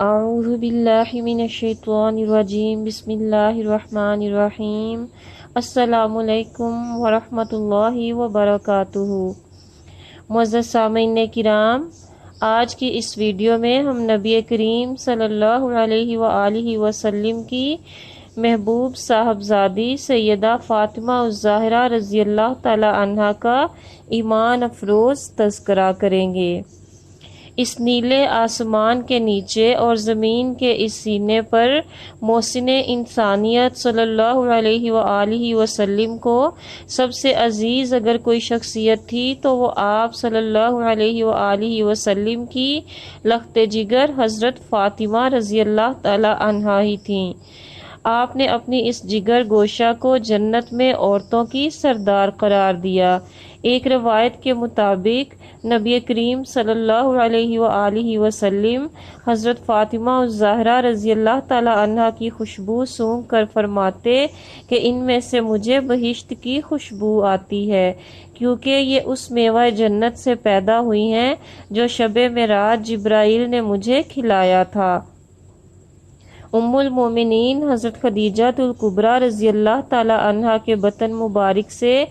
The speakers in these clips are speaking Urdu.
اعوذ باللہ من الشیطان الرجیم بسم اللہ الرحمن الرحیم السلام علیکم ورحمۃ اللہ وبرکاتہ۔ معزز سامعین کرام، آج کی اس ویڈیو میں ہم نبی کریم صلی اللہ علیہ وآلہ وسلم کی محبوب صاحبزادی سیدہ فاطمہ الزہرا رضی اللہ تعالی عنہا کا ایمان افروز تذکرہ کریں گے۔ اس نیلے آسمان کے نیچے اور زمین کے اس سینے پر محسن انسانیت صلی اللہ علیہ وآلہ وسلم کو سب سے عزیز اگر کوئی شخصیت تھی تو وہ آپ صلی اللہ علیہ وآلہ وسلم کی لخت جگر حضرت فاطمہ رضی اللہ تعالی عنہا ہی تھیں۔ آپ نے اپنی اس جگر گوشہ کو جنت میں عورتوں کی سردار قرار دیا۔ ایک روایت کے مطابق نبی کریم صلی اللہ علیہ وآلہ وسلم حضرت فاطمہ الزہرا رضی اللہ تعالی عنہا کی خوشبو سونگھ کر فرماتے کہ ان میں سے مجھے بہشت کی خوشبو آتی ہے، کیونکہ یہ اس میوہ جنت سے پیدا ہوئی ہیں جو شب معراج جبرائیل نے مجھے کھلایا تھا۔ ام المومنین حضرت خدیجہ الکبریٰ رضی اللہ تعالی عنہا کے بطن مبارک سے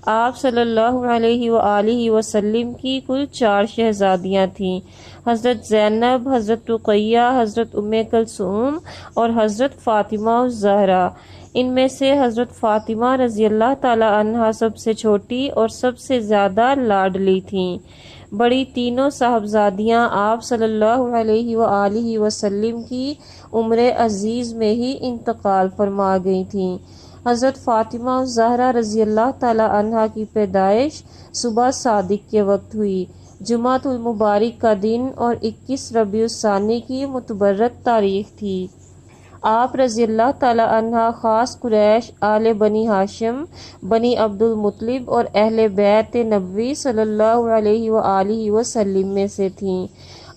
آپ صلی اللہ علیہ وآلہ وسلم کی کل 4 شہزادیاں تھیں: حضرت زینب، حضرت رقیہ، حضرت ام کلثوم اور حضرت فاطمہ الزہرا۔ ان میں سے حضرت فاطمہ رضی اللہ تعالی عنہا سب سے چھوٹی اور سب سے زیادہ لاڈلی تھیں۔ بڑی تینوں صاحبزادیاں آپ صلی اللہ علیہ وآلہ وسلم کی عمر عزیز میں ہی انتقال فرما گئی تھیں۔ حضرت فاطمہ الزہرا رضی اللہ تعالی عنہا کی پیدائش صبح صادق کے وقت ہوئی۔ جمعۃ المبارک کا دن اور 21 ربیع الثانی کی متبرک تاریخ تھی۔ آپ رضی اللہ تعالی عنہ خاص قریش، آل بنی ہاشم، بنی عبد المطلب اور اہل بیت نبوی صلی اللہ علیہ وآلہ وسلم میں سے تھیں۔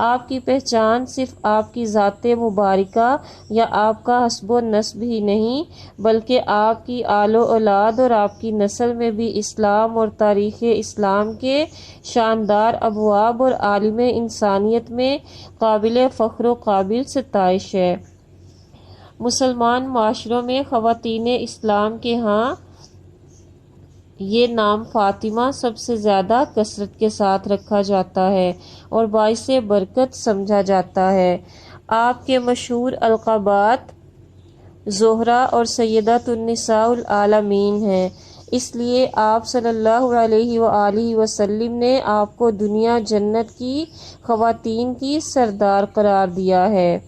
آپ کی پہچان صرف آپ کی ذات مبارکہ یا آپ کا حسب و نسب ہی نہیں، بلکہ آپ کی آل و اولاد اور آپ کی نسل میں بھی اسلام اور تاریخ اسلام کے شاندار ابواب اور عالم انسانیت میں قابل فخر و قابل ستائش ہے۔ مسلمان معاشروں میں خواتین اسلام کے ہاں یہ نام فاطمہ سب سے زیادہ کثرت کے ساتھ رکھا جاتا ہے اور باعث برکت سمجھا جاتا ہے۔ آپ کے مشہور القابات زہرا اور سیدۃ النساء العالمین ہیں، اس لیے آپ صلی اللہ علیہ وآلہ وسلم نے آپ کو دنیا جنت کی خواتین کی سردار قرار دیا ہے،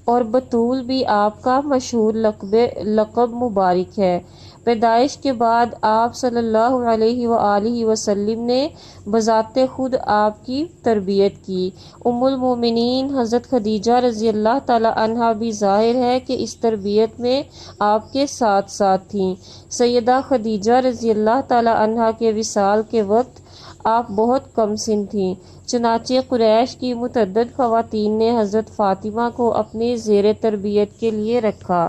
اور بطول بھی آپ کا مشہور لقب مبارک ہے۔ پیدائش کے بعد آپ صلی اللہ علیہ وآلہ وسلم نے بذات خود آپ کی تربیت کی۔ ام المومنین حضرت خدیجہ رضی اللہ تعالی عنہا بھی ظاہر ہے کہ اس تربیت میں آپ کے ساتھ ساتھ تھیں۔ سیدہ خدیجہ رضی اللہ تعالی عنہا کے وصال کے وقت آپ بہت کم سن تھیں، چنانچہ قریش کی متعدد خواتین نے حضرت فاطمہ کو اپنے زیر تربیت کے لیے رکھا۔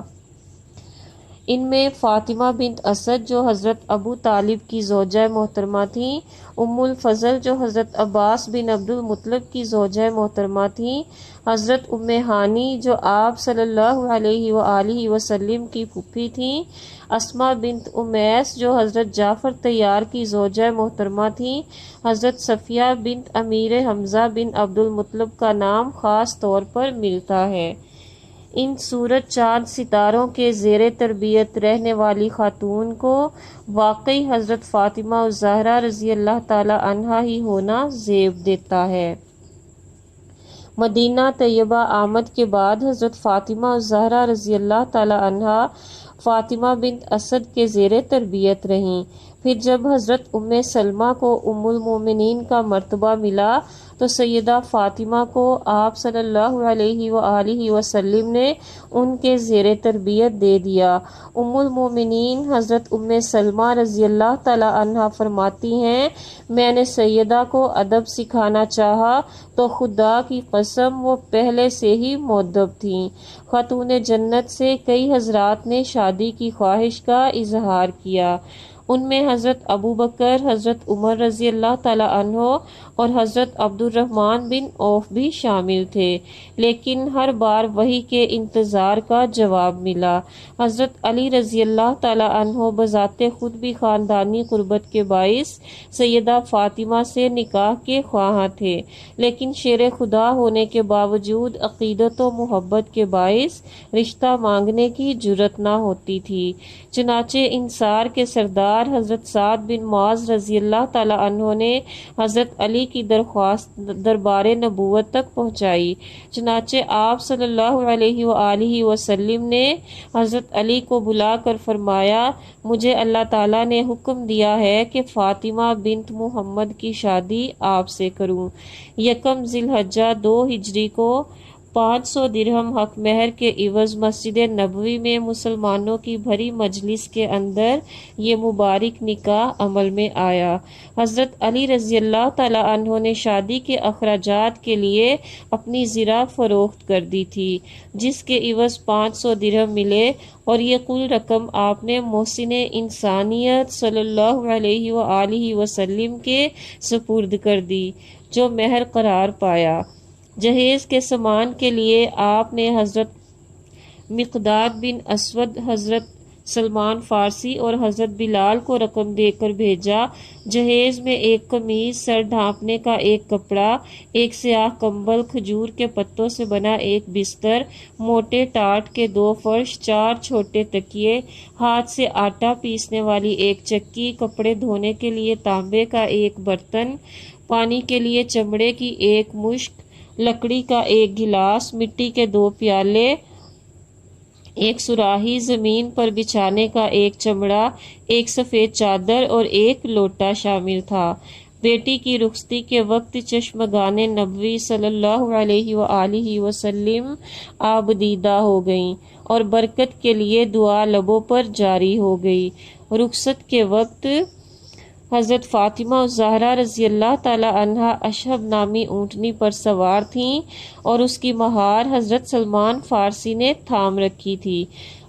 ان میں فاطمہ بنت اسد جو حضرت ابو طالب کی زوجہ محترمہ تھیں، ام الفضل جو حضرت عباس بن عبد المطلب کی زوجہ محترمہ تھیں، حضرت ام ہانی جو آپ صلی اللہ علیہ وآلہ وسلم کی پھوپھی تھیں، اسماء بنت امیس جو حضرت جعفر طیار کی زوجہ محترمہ تھیں، حضرت صفیہ بنت امیر حمزہ بن عبد المطلب کا نام خاص طور پر ملتا ہے۔ ان سورج چاند ستاروں کے زیر تربیت رہنے والی خاتون کو واقعی حضرت فاطمہ الزہرا رضی اللہ تعالی عنہا ہی ہونا زیب دیتا ہے۔ مدینہ طیبہ آمد کے بعد حضرت فاطمہ الزہرا رضی اللہ تعالی عنہا فاطمہ بنت اسد کے زیر تربیت رہیں۔ پھر جب حضرت ام سلمہ کو ام المومنین کا مرتبہ ملا تو سیدہ فاطمہ کو آپ صلی اللہ علیہ وآلہ وسلم نے ان کے زیر تربیت دے دیا۔ ام المومنین حضرت ام سلمہ رضی اللہ تعالی عنہا فرماتی ہیں، میں نے سیدہ کو ادب سکھانا چاہا تو خدا کی قسم وہ پہلے سے ہی مؤدب تھیں۔ خاتون جنت سے کئی حضرات نے شادی کی خواہش کا اظہار کیا۔ ان میں حضرت ابو بکر، حضرت عمر رضی اللہ تعالی عنہ اور حضرت عبد الرحمن بن عوف بھی شامل تھے، لیکن ہر بار وحی کے انتظار کا جواب ملا۔ حضرت علی رضی اللہ تعالی عنہ بذات خود بھی خاندانی قربت کے باعث سیدہ فاطمہ سے نکاح کے خواہاں تھے، لیکن شیر خدا ہونے کے باوجود عقیدت و محبت کے باعث رشتہ مانگنے کی جرأت نہ ہوتی تھی۔ چنانچہ انصار کے سردار حضرت سعد بن معاذ رضی اللہ تعالی عنہ نے حضرت علی کی درخواست دربار نبوت تک پہنچائی۔ چنانچہ آپ صلی اللہ علیہ وآلہ وسلم نے حضرت علی کو بلا کر فرمایا، مجھے اللہ تعالیٰ نے حکم دیا ہے کہ فاطمہ بنت محمد کی شادی آپ سے کروں۔ یکم ذی الحجہ 2 ہجری کو 500 درہم حق مہر کے عوض مسجد نبوی میں مسلمانوں کی بھری مجلس کے اندر یہ مبارک نکاح عمل میں آیا۔ حضرت علی رضی اللہ تعالی عنہ نے شادی کے اخراجات کے لیے اپنی زرع فروخت کر دی تھی، جس کے عوض 500 درہم ملے، اور یہ کل رقم آپ نے محسن انسانیت صلی اللہ علیہ وآلہ وسلم کے سپرد کر دی، جو مہر قرار پایا۔ جہیز کے سامان کے لیے آپ نے حضرت مقداد بن اسود، حضرت سلمان فارسی اور حضرت بلال کو رقم دے کر بھیجا۔ جہیز میں 1 قمیض، سر ڈھانپنے کا 1 کپڑا، 1 سیاہ کمبل، کھجور کے پتوں سے بنا 1 بستر، موٹے ٹاٹ کے 2 فرش، 4 چھوٹے تکیے، ہاتھ سے آٹا پیسنے والی 1 چکی، کپڑے دھونے کے لیے تانبے کا 1 برتن، پانی کے لیے چمڑے کی 1 مشک، لکڑی کا 1 گلاس، مٹی کے 2 پیالے، 1 سراہی، زمین پر بچھانے کا 1 چمڑا، 1 سفید چادر اور 1 لوٹا شامل تھا۔ بیٹی کی رخصتی کے وقت چشمگان نبوی صلی اللہ علیہ وآلہ وسلم آبدیدہ ہو گئیں اور برکت کے لیے دعا لبوں پر جاری ہو گئی۔ رخصت کے وقت حضرت فاطمہ الزہرا رضی اللہ تعالی عنہا اشہب نامی اونٹنی پر سوار تھیں اور اس کی مہار حضرت سلمان فارسی نے تھام رکھی تھی۔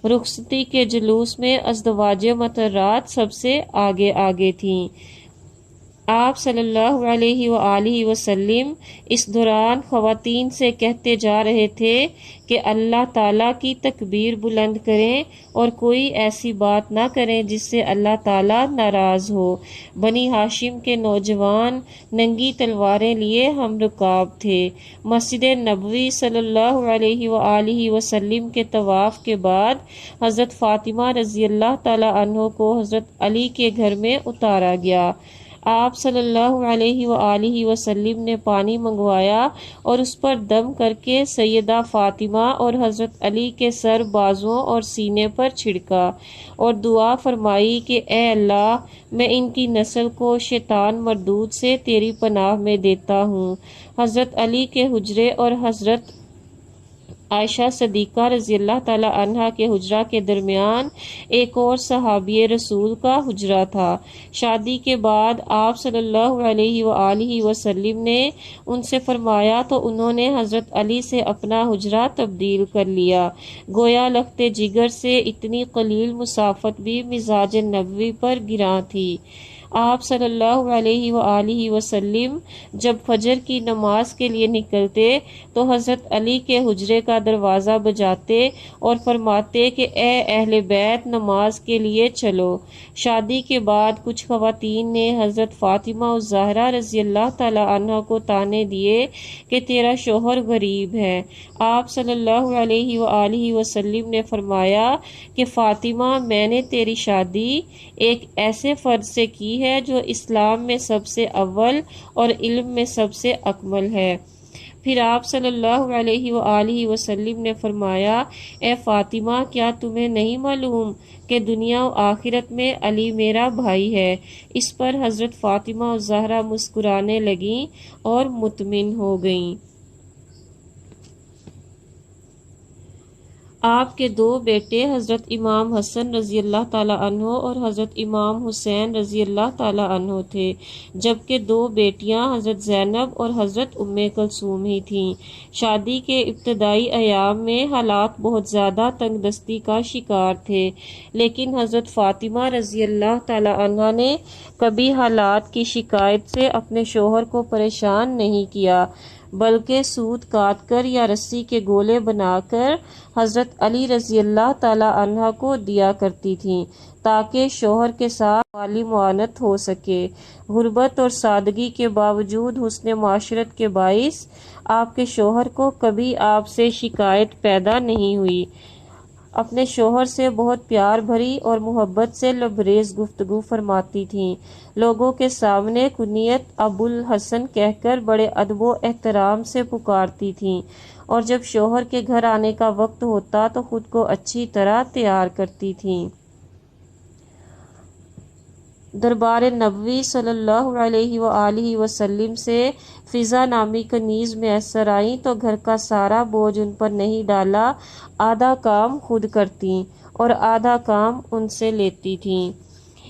رخصتی کے جلوس میں ازدواج مطرات سب سے آگے آگے تھیں۔ آپ صلی اللہ علیہ وآلہ وسلم اس دوران خواتین سے کہتے جا رہے تھے کہ اللہ تعالیٰ کی تکبیر بلند کریں اور کوئی ایسی بات نہ کریں جس سے اللہ تعالیٰ ناراض ہو۔ بنی ہاشم کے نوجوان ننگی تلواریں لیے ہم رکاب تھے۔ مسجد نبوی صلی اللہ علیہ وآلہ وسلم کے طواف کے بعد حضرت فاطمہ رضی اللہ تعالی عنہ کو حضرت علی کے گھر میں اتارا گیا۔ آپ صلی اللہ علیہ وآلہ وسلم نے پانی منگوایا اور اس پر دم کر کے سیدہ فاطمہ اور حضرت علی کے سر، بازوں اور سینے پر چھڑکا اور دعا فرمائی کہ اے اللہ، میں ان کی نسل کو شیطان مردود سے تیری پناہ میں دیتا ہوں۔ حضرت علی کے حجرے اور حضرت عائشہ صدیقہ رضی اللہ تعالی عنہا کے حجرہ کے درمیان ایک اور صحابی رسول کا حجرہ تھا۔ شادی کے بعد آپ صلی اللہ علیہ وآلہ وسلم نے ان سے فرمایا تو انہوں نے حضرت علی سے اپنا حجرہ تبدیل کر لیا۔ گویا لخت جگر سے اتنی قلیل مسافت بھی مزاج نبوی پر گراں تھی۔ آپ صلی اللہ علیہ وآلہ وسلم جب فجر کی نماز کے لیے نکلتے تو حضرت علی کے حجرے کا دروازہ بجاتے اور فرماتے کہ اے اہل بیت، نماز کے لیے چلو۔ شادی کے بعد کچھ خواتین نے حضرت فاطمہ الزہرا رضی اللہ تعالی عنہ کو طعنے دیے کہ تیرا شوہر غریب ہے۔ آپ صلی اللہ علیہ وآلہ وسلم نے فرمایا کہ فاطمہ، میں نے تیری شادی ایک ایسے فرد سے کی ہے جو اسلام میں سب سے اول اور علم میں سب سے اکمل ہے۔ پھر آپ صلی اللہ علیہ وآلہ وسلم نے فرمایا، اے فاطمہ، کیا تمہیں نہیں معلوم کہ دنیا و آخرت میں علی میرا بھائی ہے؟ اس پر حضرت فاطمہ الزہرا مسکرانے لگیں اور مطمئن ہو گئیں۔ آپ کے دو بیٹے حضرت امام حسن رضی اللہ تعالیٰ عنہ اور حضرت امام حسین رضی اللہ تعالیٰ عنہ تھے، جبکہ دو بیٹیاں حضرت زینب اور حضرت ام کلثوم ہی تھیں۔ شادی کے ابتدائی ایام میں حالات بہت زیادہ تنگ دستی کا شکار تھے، لیکن حضرت فاطمہ رضی اللہ تعالیٰ عنہ نے کبھی حالات کی شکایت سے اپنے شوہر کو پریشان نہیں کیا، بلکہ سوت کاٹ کر یا رسی کے گولے بنا کر حضرت علی رضی اللہ تعالی عنہ کو دیا کرتی تھیں تاکہ شوہر کے ساتھ مالی معاونت ہو سکے۔ غربت اور سادگی کے باوجود حسن معاشرت کے باعث آپ کے شوہر کو کبھی آپ سے شکایت پیدا نہیں ہوئی۔ اپنے شوہر سے بہت پیار بھری اور محبت سے لبریز گفتگو فرماتی تھیں، لوگوں کے سامنے کنیت ابو الحسن کہہ کر بڑے ادب و احترام سے پکارتی تھیں، اور جب شوہر کے گھر آنے کا وقت ہوتا تو خود کو اچھی طرح تیار کرتی تھیں۔ دربار نبوی صلی اللہ علیہ وآلہ وسلم سے فضا نامی کنیز میسر آئیں تو گھر کا سارا بوجھ ان پر نہیں ڈالا، آدھا کام خود کرتیں اور آدھا کام ان سے لیتی تھیں۔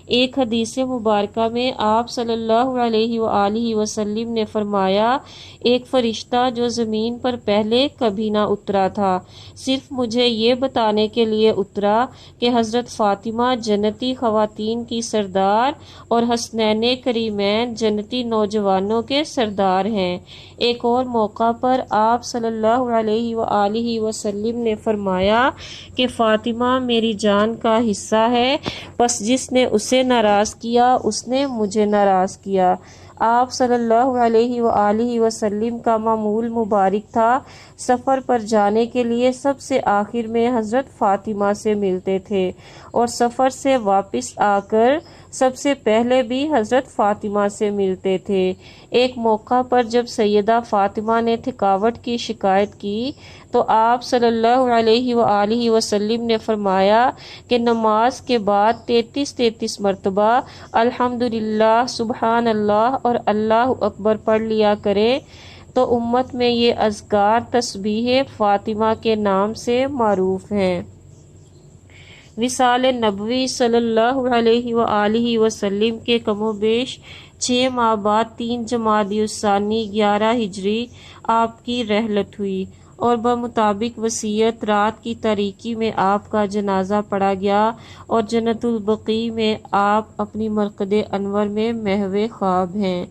ایک حدیث مبارکہ میں آپ صلی اللہ علیہ وآلہ وسلم نے فرمایا، ایک فرشتہ جو زمین پر پہلے کبھی نہ اترا تھا، صرف مجھے یہ بتانے کے لیے اترا کہ حضرت فاطمہ جنتی خواتین کی سردار اور حسنین کریمین جنتی نوجوانوں کے سردار ہیں۔ ایک اور موقع پر آپ صلی اللہ علیہ وآلہ وسلم نے فرمایا کہ فاطمہ میری جان کا حصہ ہے، پس جس نے اسے ناراض کیا اس نے مجھے ناراض کیا۔ آپ صلی اللہ علیہ وآلہ وسلم کا معمول مبارک تھا، سفر پر جانے کے لیے سب سے آخر میں حضرت فاطمہ سے ملتے تھے، اور سفر سے واپس آ کر سب سے پہلے بھی حضرت فاطمہ سے ملتے تھے۔ ایک موقع پر جب سیدہ فاطمہ نے تھکاوٹ کی شکایت کی تو آپ صلی اللہ علیہ وآلہ وسلم نے فرمایا کہ نماز کے بعد 33 مرتبہ الحمدللہ، سبحان اللہ اور اللہ اکبر پڑھ لیا کرے تو امت میں یہ اذکار تسبیح فاطمہ کے نام سے معروف ہیں۔ وصال نبوی صلی اللہ علیہ وآلہ وسلم کے کم و بیش 6 ماہ بعد 3 جمادی الثانی 11 ہجری آپ کی رحلت ہوئی، اور بمطابق وصیت رات کی تاریکی میں آپ کا جنازہ پڑھا گیا اور جنت البقیع میں آپ اپنی مرقد انور میں محو خواب ہیں۔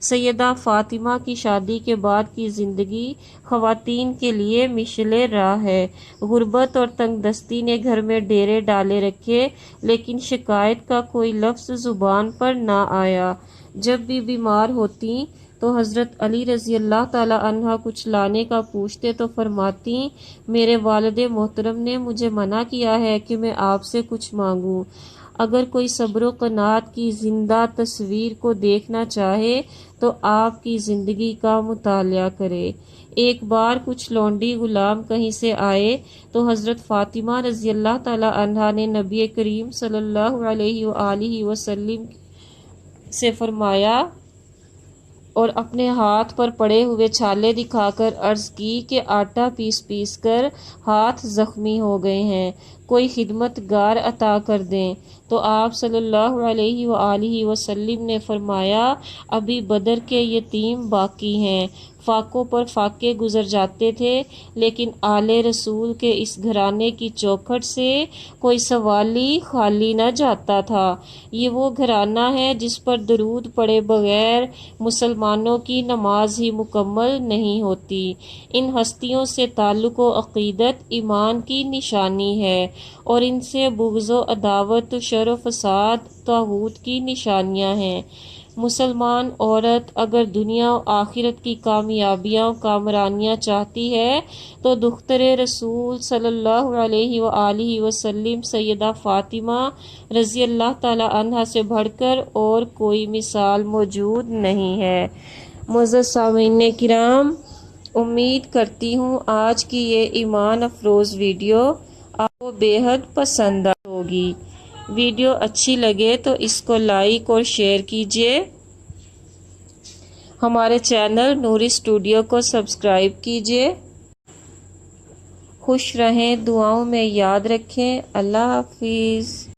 سیدہ فاطمہ کی شادی کے بعد کی زندگی خواتین کے لیے مشعل راہ ہے۔ غربت اور تنگ دستی نے گھر میں ڈیرے ڈالے رکھے، لیکن شکایت کا کوئی لفظ زبان پر نہ آیا۔ جب بھی بیمار ہوتی تو حضرت علی رضی اللہ تعالی عنہ کچھ لانے کا پوچھتے تو فرماتی، میرے والد محترم نے مجھے منع کیا ہے کہ میں آپ سے کچھ مانگوں۔ اگر کوئی صبر و قناعت کی زندہ تصویر کو دیکھنا چاہے تو آپ کی زندگی کا مطالعہ کرے۔ ایک بار کچھ لونڈی غلام کہیں سے آئے تو حضرت فاطمہ رضی اللہ تعالی عنہا نے نبی کریم صلی اللہ علیہ وآلہ وسلم سے فرمایا اور اپنے ہاتھ پر پڑے ہوئے چھالے دکھا کر عرض کی کہ آٹا پیس کر ہاتھ زخمی ہو گئے ہیں، کوئی خدمت گار عطا کر دیں۔ تو آپ صلی اللہ علیہ وآلہ وسلم نے فرمایا، ابھی بدر کے یتیم باقی ہیں۔ فاقوں پر فاقے گزر جاتے تھے، لیکن آل رسول کے اس گھرانے کی چوکھٹ سے کوئی سوالی خالی نہ جاتا تھا۔ یہ وہ گھرانہ ہے جس پر درود پڑے بغیر مسلمانوں کی نماز ہی مکمل نہیں ہوتی۔ ان ہستیوں سے تعلق و عقیدت ایمان کی نشانی ہے، اور ان سے بغض و عداوت، شر و فساد طاغوت کی نشانیاں ہیں۔ مسلمان عورت اگر دنیا و آخرت کی کامیابیاں و کامرانیاں چاہتی ہے تو دختر رسول صلی اللہ علیہ وآلہ وسلم سیدہ فاطمہ رضی اللہ تعالی عنہا سے بڑھ کر اور کوئی مثال موجود نہیں ہے۔ معزز سامعین کرام، امید کرتی ہوں آج کی یہ ایمان افروز ویڈیو آپ کو بے حد پسند ہوگی۔ ویڈیو اچھی لگے تو اس کو لائک اور شیئر کیجیے۔ ہمارے چینل نوری اسٹوڈیو کو سبسکرائب کیجیے۔ خوش رہیں، دعاؤں میں یاد رکھیں۔ اللہ حافظ۔